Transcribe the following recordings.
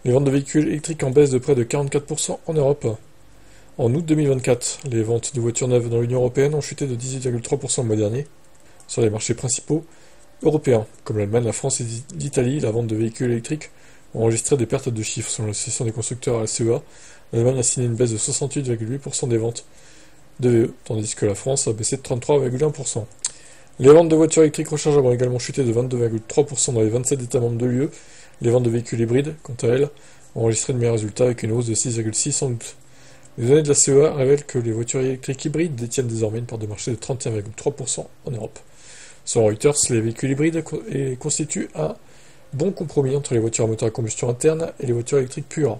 Les ventes de véhicules électriques en baisse de près de 44% en Europe. En août 2024, les ventes de voitures neuves dans l'Union européenne ont chuté de 18,3% le mois dernier. Sur les marchés principaux européens, comme l'Allemagne, la France et l'Italie, la vente de véhicules électriques ont enregistré des pertes de chiffres selon l'association des constructeurs à la CEA. L'Allemagne a signé une baisse de 68,8% des ventes de VE, tandis que la France a baissé de 33,1%. Les ventes de voitures électriques rechargeables ont également chuté de 22,3% dans les 27 États membres de l'UE. Les ventes de véhicules hybrides, quant à elles, ont enregistré de meilleurs résultats avec une hausse de 6,6% en août. Les données de la CEA révèlent que les voitures électriques hybrides détiennent désormais une part de marché de 31,3% en Europe. Selon Reuters, les véhicules hybrides constituent un bon compromis entre les voitures à moteur à combustion interne et les voitures électriques pures.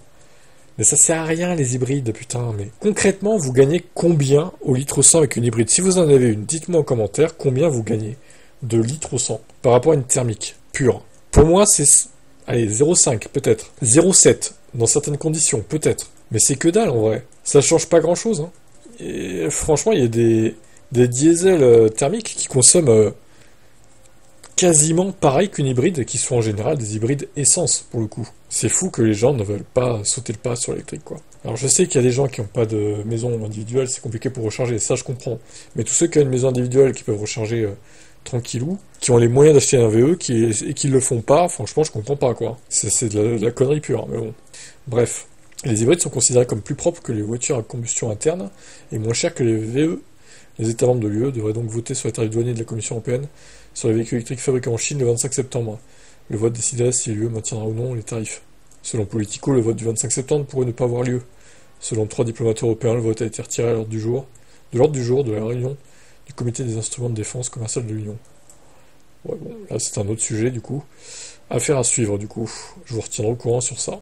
Mais ça sert à rien les hybrides, putain, mais concrètement, vous gagnez combien au litre au 100 avec une hybride? Si vous en avez une, dites-moi en commentaire combien vous gagnez de litres au 100 par rapport à une thermique pure. Pour moi, c'est, allez, 0,5 peut-être, 0,7 dans certaines conditions, peut-être. Mais c'est que dalle en vrai. Ça change pas grand-chose, hein. Et franchement, il y a des diesels thermiques qui consomment quasiment pareil qu'une hybride, qui sont en général des hybrides essence, pour le coup. C'est fou que les gens ne veulent pas sauter le pas sur l'électrique, quoi. Alors je sais qu'il y a des gens qui n'ont pas de maison individuelle, c'est compliqué pour recharger, ça je comprends. Mais tous ceux qui ont une maison individuelle, qui peuvent recharger tranquillou, qui ont les moyens d'acheter un VE, et qui le font pas, franchement je comprends pas, quoi. C'est de la connerie pure, mais bon. Bref. Les hybrides sont considérés comme plus propres que les voitures à combustion interne, et moins chers que les VE. Les États membres de l'UE devraient donc voter sur les tarifs douaniers de la Commission européenne sur les véhicules électriques fabriqués en Chine le 25 septembre. Le vote déciderait si l'UE maintiendra ou non les tarifs. Selon Politico, le vote du 25 septembre pourrait ne pas avoir lieu. Selon 3 diplomates européens, le vote a été retiré à l'ordre du jour de la réunion du comité des instruments de défense commerciale de l'Union. Ouais, bon, là c'est un autre sujet du coup. Affaire à suivre du coup. Je vous retiendrai au courant sur ça.